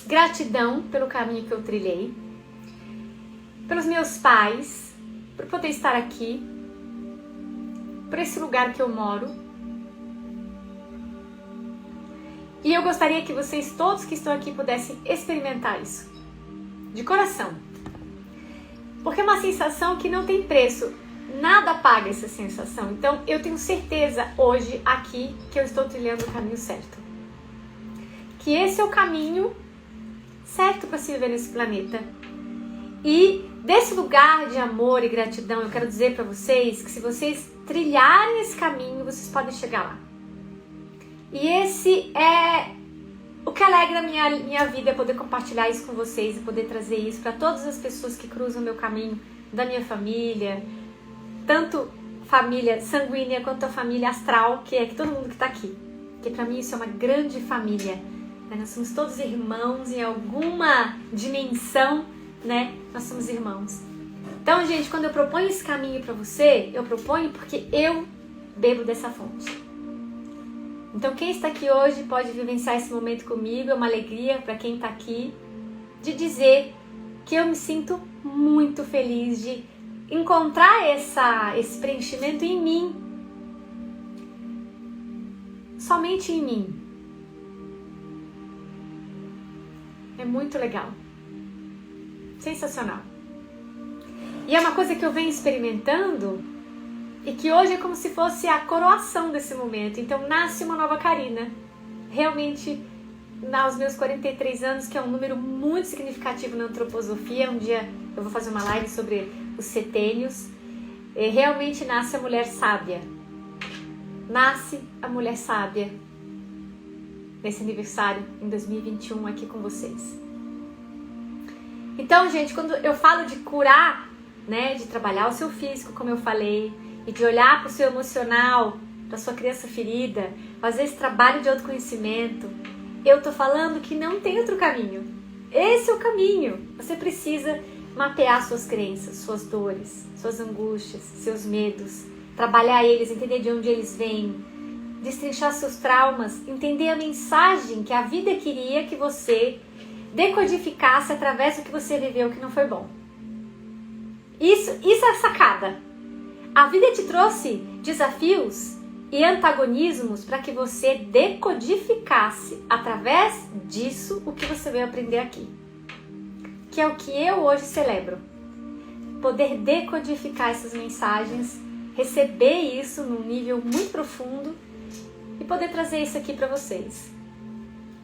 gratidão pelo caminho que eu trilhei, pelos meus pais, por poder estar aqui, por esse lugar que eu moro. E eu gostaria que vocês todos que estão aqui pudessem experimentar isso, de coração. Porque é uma sensação que não tem preço, nada paga essa sensação. Então eu tenho certeza hoje aqui que eu estou trilhando o caminho certo. Que esse é o caminho certo para se viver nesse planeta. E desse lugar de amor e gratidão, eu quero dizer para vocês que se vocês trilharem esse caminho, vocês podem chegar lá. E esse é o que alegra a minha vida, é poder compartilhar isso com vocês e poder trazer isso para todas as pessoas que cruzam o meu caminho, da minha família, tanto família sanguínea quanto a família astral, que é que todo mundo que está aqui. Porque para mim isso é uma grande família. Né? Nós somos todos irmãos em alguma dimensão, né? Nós somos irmãos. Então, gente, quando eu proponho esse caminho para você, eu proponho porque eu bebo dessa fonte. Então quem está aqui hoje pode vivenciar esse momento comigo, é uma alegria para quem está aqui, de dizer que eu me sinto muito feliz de encontrar esse preenchimento em mim, somente em mim. É muito legal, sensacional. E é uma coisa que eu venho experimentando e que hoje é como se fosse a coroação desse momento. Então nasce uma nova Karina. Realmente, aos meus 43 anos, que é um número muito significativo na antroposofia, um dia eu vou fazer uma live sobre os setênios, realmente nasce a mulher sábia. Nasce a mulher sábia nesse aniversário, em 2021, aqui com vocês. Então, gente, quando eu falo de curar, né, de trabalhar o seu físico, como eu falei, e de olhar para o seu emocional, para a sua criança ferida, fazer esse trabalho de autoconhecimento, eu tô falando que não tem outro caminho. Esse é o caminho. Você precisa mapear suas crenças, suas dores, suas angústias, seus medos, trabalhar eles, entender de onde eles vêm, destrinchar seus traumas, entender a mensagem que a vida queria que você decodificasse através do que você viveu que não foi bom. Isso é a sacada. A vida te trouxe desafios e antagonismos para que você decodificasse através disso o que você veio aprender aqui. Que é o que eu hoje celebro. Poder decodificar essas mensagens receber isso num nível muito profundo e poder trazer isso aqui para vocês.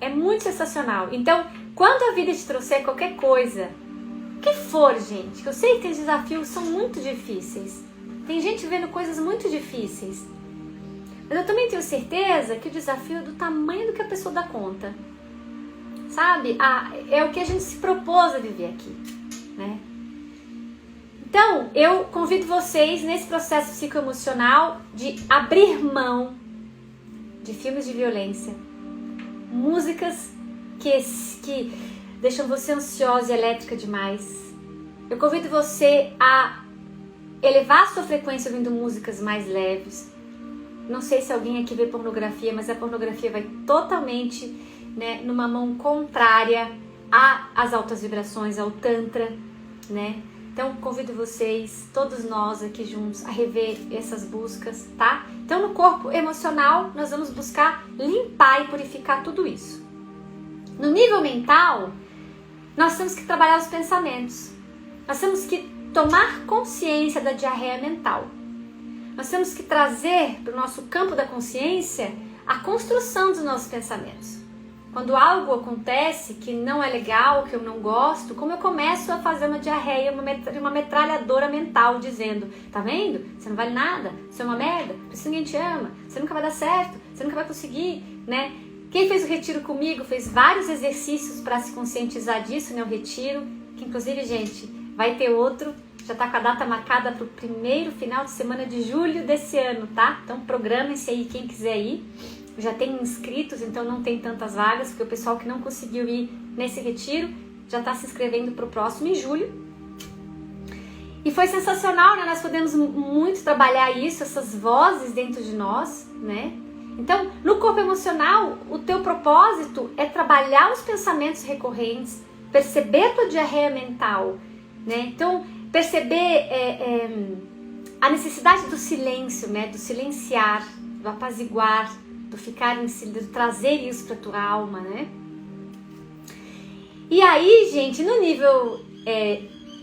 É muito sensacional. Então, quando a vida te trouxer qualquer coisa, o que for, gente, que eu sei que os desafios são muito difíceis. Tem gente vendo coisas muito difíceis. Mas eu também tenho certeza que o desafio é do tamanho do que a pessoa dá conta. Sabe? É o que a gente se propôs a viver aqui, né? Então, eu convido vocês nesse processo psicoemocional de abrir mão de filmes de violência, músicas que deixam você ansiosa e elétrica demais. Eu convido você a elevar a sua frequência ouvindo músicas mais leves. Não sei se alguém aqui vê pornografia, mas a pornografia vai totalmente, né, numa mão contrária às altas vibrações, ao Tantra, né? Então, convido vocês, todos nós aqui juntos, a rever essas buscas, tá? Então, no corpo emocional, nós vamos buscar limpar e purificar tudo isso. No nível mental, nós temos que trabalhar os pensamentos. Nós temos que tomar consciência da diarreia mental. Nós temos que trazer para o nosso campo da consciência a construção dos nossos pensamentos. Quando algo acontece que não é legal, que eu não gosto, como eu começo a fazer uma diarreia, uma metralhadora mental, dizendo: tá vendo? Você não vale nada, você é uma merda, por isso ninguém te ama, você nunca vai dar certo, você nunca vai conseguir, né? Quem fez o retiro comigo fez vários exercícios para se conscientizar disso, né? O retiro, que inclusive, gente, vai ter outro, já tá com a data marcada para o primeiro final de semana de julho desse ano, tá? Então programem-se aí quem quiser ir. Já tem inscritos, então não tem tantas vagas, porque o pessoal que não conseguiu ir nesse retiro já está se inscrevendo para o próximo em julho. E foi sensacional, né? Nós podemos muito trabalhar isso, essas vozes dentro de nós, né? Então, no corpo emocional, o teu propósito é trabalhar os pensamentos recorrentes, perceber a tua diarreia mental, né? Então, perceber a necessidade do silêncio, né? Do silenciar, do apaziguar, do ficar em silêncio, do trazer isso para tua alma, né? E aí, gente, no nível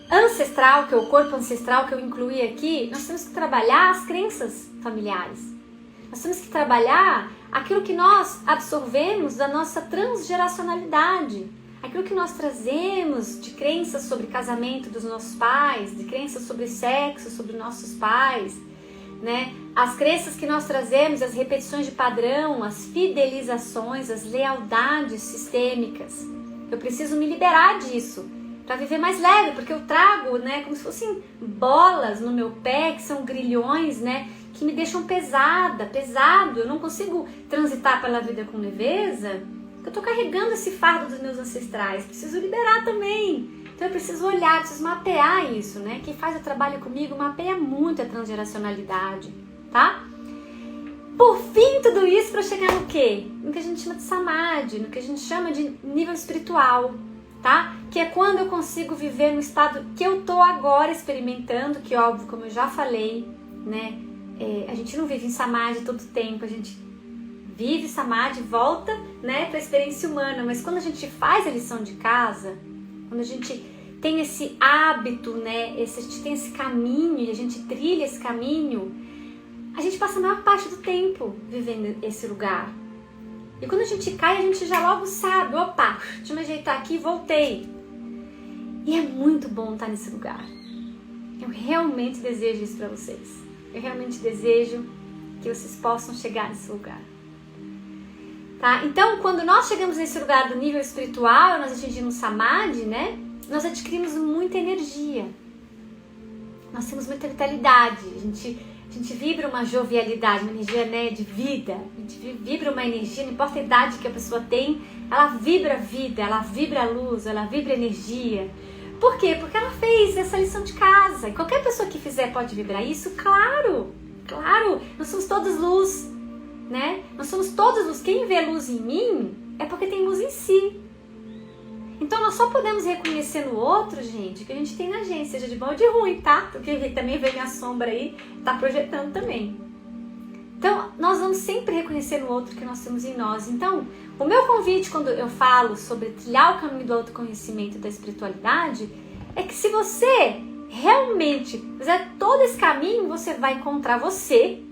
ancestral, que é o corpo ancestral que eu incluí aqui, nós temos que trabalhar as crenças familiares. Nós temos que trabalhar aquilo que nós absorvemos da nossa transgeracionalidade, aquilo que nós trazemos de crenças sobre casamento dos nossos pais, de crenças sobre sexo, sobre nossos pais, né? As crenças que nós trazemos, as repetições de padrão, as fidelizações, as lealdades sistêmicas. Eu preciso me liberar disso para viver mais leve, porque eu trago, né, como se fossem bolas no meu pé, que são grilhões, né, que me deixam pesado. Eu não consigo transitar pela vida com leveza, porque eu tô carregando esse fardo dos meus ancestrais. Preciso liberar também. Então eu preciso olhar, preciso mapear isso, né? Quem faz o trabalho comigo mapeia muito a transgeracionalidade, tá? Por fim, tudo isso para chegar no quê? No que a gente chama de samadhi, no que a gente chama de nível espiritual, tá? Que é quando eu consigo viver no estado que eu tô agora experimentando, que óbvio, como eu já falei, né? A gente não vive em samadhi todo tempo, a gente vive samadhi, volta, né, para a experiência humana, mas quando a gente faz a lição de casa, quando a gente tem esse hábito, né, a gente tem esse caminho e a gente trilha esse caminho, a gente passa a maior parte do tempo vivendo esse lugar. E quando a gente cai, a gente já logo sabe, opa, deixa eu me ajeitar aqui e voltei. E é muito bom estar nesse lugar. Eu realmente desejo isso para vocês. Eu realmente desejo que vocês possam chegar nesse lugar. Tá? Então, quando nós chegamos nesse lugar do nível espiritual, nós atingimos samadhi, né? Nós adquirimos muita energia. Nós temos muita vitalidade. A gente vibra uma jovialidade, uma energia, né, de vida. A gente vibra uma energia, não importa a idade que a pessoa tem, ela vibra a vida, ela vibra a luz, ela vibra a energia. Por quê? Porque ela fez essa lição de casa. E qualquer pessoa que fizer pode vibrar isso? Claro! Claro! Nós somos todos luz. Né? Nós somos todos luz. Quem vê luz em mim é porque tem luz em si. Então nós só podemos reconhecer no outro, gente, o que a gente tem na gente, seja de bom ou de ruim, tá? Porque também vem a sombra aí, tá projetando também. Então nós vamos sempre reconhecer no outro o que nós temos em nós. Então o meu convite quando eu falo sobre trilhar o caminho do autoconhecimento e da espiritualidade é que se você realmente fizer todo esse caminho, você vai encontrar você,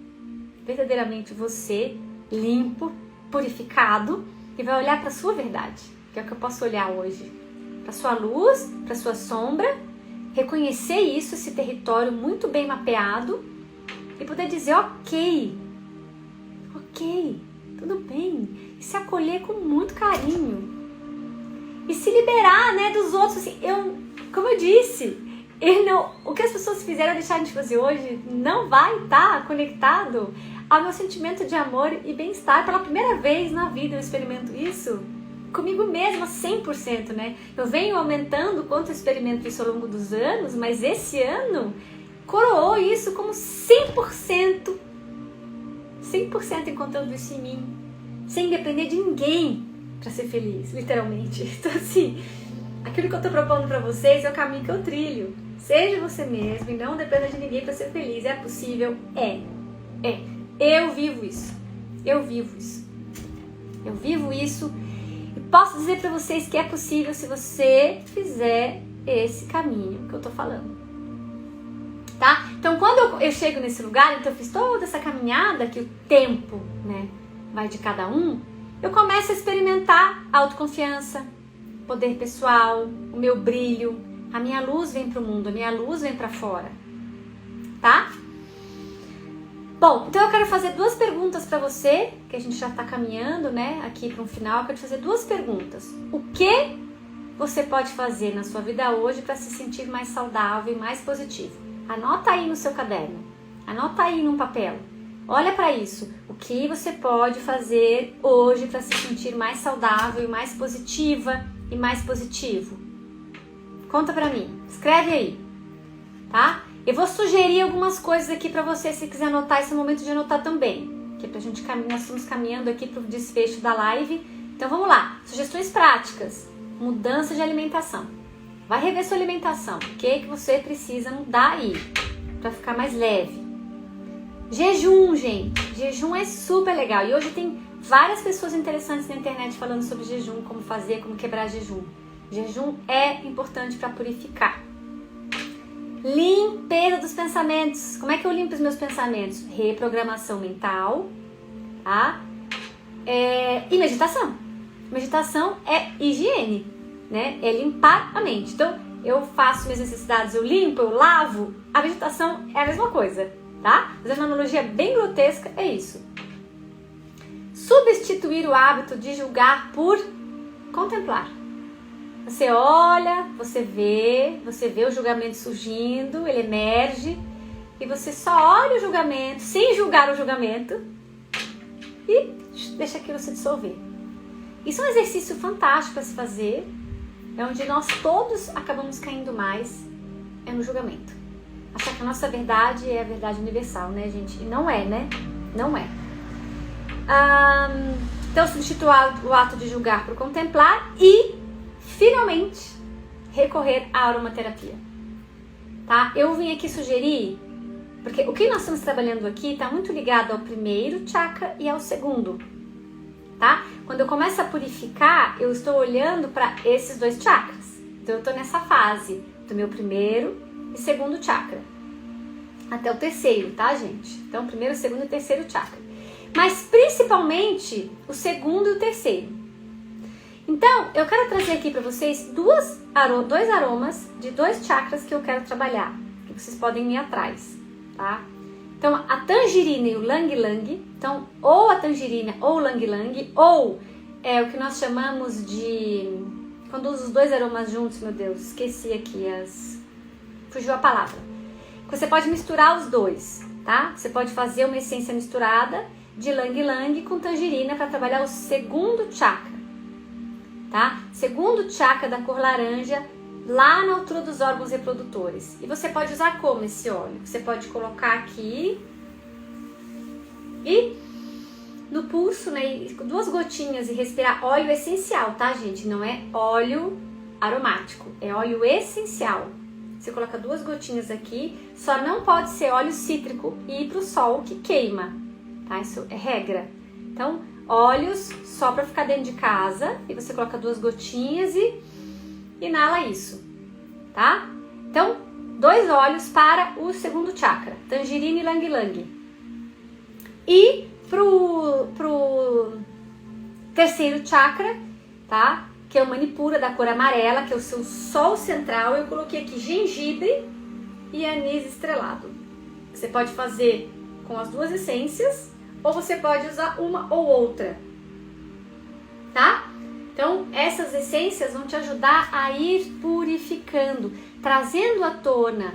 verdadeiramente você, limpo, purificado, e vai olhar para a sua verdade, que é o que eu posso olhar hoje. Para sua luz, para sua sombra, reconhecer isso, esse território muito bem mapeado, e poder dizer, ok, tudo bem, e se acolher com muito carinho. E se liberar, né, dos outros, assim, como eu disse, o que as pessoas fizeram deixarem de fazer hoje não vai estar conectado ao meu sentimento de amor e bem-estar. Pela primeira vez na vida eu experimento isso comigo mesma, 100%, né? Eu venho aumentando o quanto eu experimento isso ao longo dos anos, mas esse ano coroou isso como 100% encontrando isso em mim, sem depender de ninguém para ser feliz, literalmente. Então, assim, aquilo que eu tô propondo para vocês é o caminho que eu trilho. Seja você mesmo e não dependa de ninguém para ser feliz. É possível? É. Eu vivo isso. Eu vivo isso e posso dizer para vocês que é possível se você fizer esse caminho que eu tô falando. Tá? Então, quando eu chego nesse lugar, então eu fiz toda essa caminhada que o tempo, né, vai de cada um, eu começo a experimentar autoconfiança, poder pessoal, o meu brilho, a minha luz vem pro mundo, a minha luz vem pra fora, tá? Bom, então eu quero fazer 2 perguntas pra você, que a gente já tá caminhando, né, aqui para um final. Eu quero fazer 2 perguntas. O que você pode fazer na sua vida hoje para se sentir mais saudável e mais positivo? Anota aí no seu caderno, anota aí num papel. Olha para isso, o que você pode fazer hoje para se sentir mais saudável e mais positiva e mais positivo? Conta para mim, escreve aí, tá? Eu vou sugerir algumas coisas aqui para você, se quiser anotar, esse é o momento de anotar também, que é pra gente caminhar, nós estamos caminhando aqui pro desfecho da live. Então vamos lá, sugestões práticas, mudança de alimentação. Vai rever sua alimentação, o que você precisa mudar aí para ficar mais leve. Jejum, gente. Jejum é super legal. E hoje tem várias pessoas interessantes na internet falando sobre jejum, como fazer, como quebrar jejum. Jejum é importante para purificar. Limpeza dos pensamentos. Como é que eu limpo os meus pensamentos? Reprogramação mental, tá? E meditação. Meditação é higiene, né? É limpar a mente. Então, eu faço minhas necessidades, eu limpo, eu lavo. A meditação é a mesma coisa. Tá? Fazendo uma analogia bem grotesca, é isso. Substituir o hábito de julgar por contemplar. Você olha, você vê o julgamento surgindo, ele emerge, e você só olha o julgamento, sem julgar o julgamento, e deixa aquilo se dissolver. Isso é um exercício fantástico para se fazer, é onde nós todos acabamos caindo mais, é no julgamento. Achar que a nossa verdade é a verdade universal, né, gente? E não é, né? Não é. Então, substituir o ato de julgar por contemplar e, finalmente, recorrer à aromaterapia. Tá? Eu vim aqui sugerir, porque o que nós estamos trabalhando aqui está muito ligado ao primeiro chakra e ao segundo. Tá? Quando eu começo a purificar, eu estou olhando para esses 2 chakras. Então, eu estou nessa fase do meu primeiro e segundo chakra, até o terceiro, tá, gente? Então, primeiro, segundo e terceiro chakra, mas principalmente o segundo e o terceiro. Então, eu quero trazer aqui para vocês 2 aromas de 2 chakras que eu quero trabalhar, que vocês podem ir atrás, tá? Então, a tangerina e o lang-lang, então, ou a tangerina ou o lang-lang, ou é o que nós chamamos de, quando uso os 2 aromas juntos, meu Deus, esqueci aqui fugiu a palavra. Você pode misturar os 2, tá? Você pode fazer uma essência misturada de lang-lang com tangerina para trabalhar o segundo chakra, tá? Segundo chakra da cor laranja, lá na altura dos órgãos reprodutores. E você pode usar como esse óleo? Você pode colocar aqui e no pulso, né? 2 gotinhas e respirar. Óleo essencial, tá, gente? Não é óleo aromático, é óleo essencial. Você coloca 2 gotinhas aqui, só não pode ser óleo cítrico e ir pro sol que queima, tá? Isso é regra. Então, óleos só para ficar dentro de casa, e você coloca 2 gotinhas e inala isso, tá? Então, 2 olhos para o segundo chakra, Tangerina e Lang Lang. E pro terceiro chakra, tá? Que é o Manipura, da cor amarela, que é o seu sol central. Eu coloquei aqui gengibre e anis estrelado. Você pode fazer com as 2 essências, ou você pode usar uma ou outra, tá? Então, essas essências vão te ajudar a ir purificando, trazendo à tona.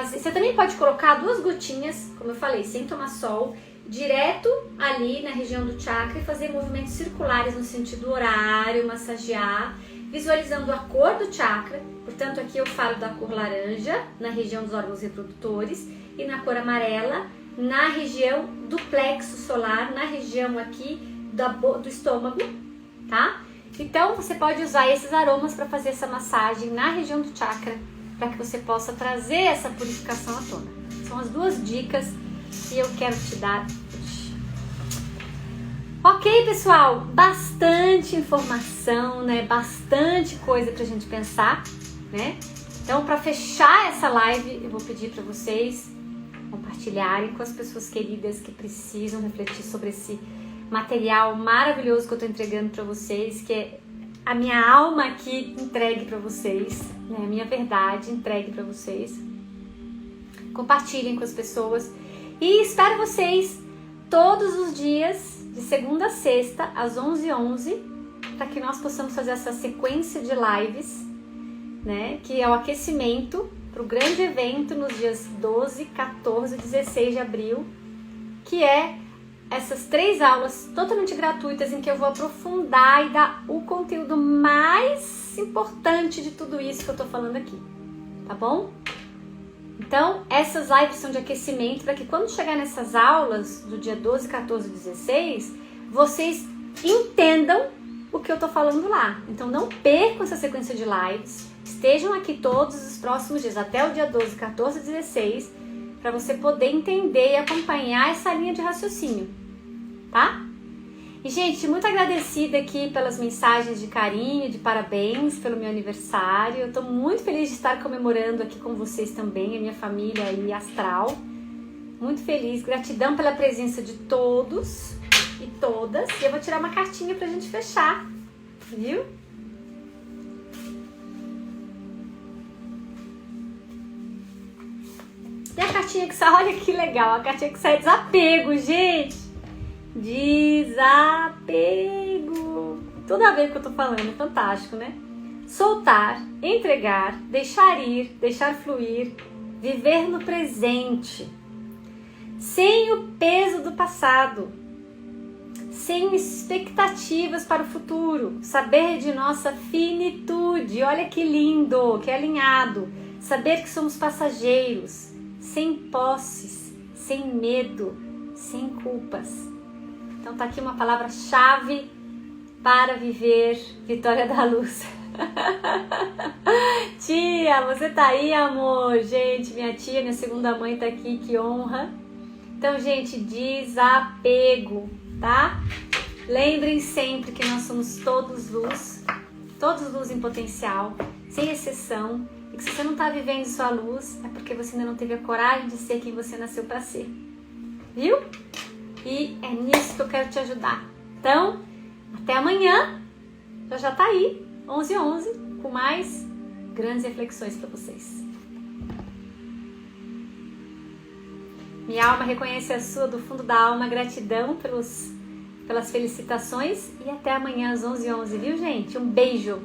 Você também pode colocar 2 gotinhas, como eu falei, sem tomar sol, direto ali na região do chakra e fazer movimentos circulares no sentido horário, massagear, visualizando a cor do chakra. Portanto, aqui eu falo da cor laranja, na região dos órgãos reprodutores, e na cor amarela, na região do plexo solar, na região aqui do estômago, tá? Então, você pode usar esses aromas para fazer essa massagem na região do chakra, para que você possa trazer essa purificação à tona. São as 2 dicas que eu quero te dar hoje. Ok, pessoal? Bastante informação, né? Bastante coisa pra gente pensar, né? Então, para fechar essa live, eu vou pedir para vocês compartilharem com as pessoas queridas que precisam refletir sobre esse material maravilhoso que eu tô entregando para vocês, que é a minha alma aqui entregue para vocês, né? A minha verdade entregue para vocês. Compartilhem com as pessoas. E espero vocês todos os dias, de segunda a sexta, às 11h11, para que nós possamos fazer essa sequência de lives, né? Que é o aquecimento para o grande evento nos dias 12, 14 e 16 de abril, que é essas 3 aulas totalmente gratuitas em que eu vou aprofundar e dar o conteúdo mais importante de tudo isso que eu tô falando aqui, tá bom? Então, essas lives são de aquecimento para que quando chegar nessas aulas do dia 12, 14 e 16, vocês entendam o que eu tô falando lá. Então, não percam essa sequência de lives, estejam aqui todos os próximos dias, até o dia 12, 14 e 16, para você poder entender e acompanhar essa linha de raciocínio, tá? E, gente, muito agradecida aqui pelas mensagens de carinho, de parabéns pelo meu aniversário. Eu tô muito feliz de estar comemorando aqui com vocês também, a minha família aí astral. Muito feliz, gratidão pela presença de todos e todas. E eu vou tirar uma cartinha pra gente fechar, viu? E a cartinha que sai, olha que legal, a cartinha que sai é desapego, gente. Desapego. Tudo a ver com o que eu tô falando, é fantástico, né? Soltar, entregar, deixar ir, deixar fluir, viver no presente, sem o peso do passado, sem expectativas para o futuro, saber de nossa finitude, olha que lindo, que alinhado, saber que somos passageiros, sem posses, sem medo, sem culpas. Então tá aqui uma palavra-chave para viver Vitória da Luz. Tia, você tá aí, amor? Gente, minha tia, minha segunda mãe tá aqui, que honra. Então, gente, desapego, tá? Lembrem sempre que nós somos todos luz em potencial, sem exceção. E que se você não tá vivendo sua luz, é porque você ainda não teve a coragem de ser quem você nasceu para ser. Viu? E é nisso que eu quero te ajudar. Então, até amanhã. Já tá aí, 11h11, com mais grandes reflexões para vocês. Minha alma reconhece a sua do fundo da alma. Gratidão pelas felicitações. E até amanhã às 11h11, viu, gente? Um beijo.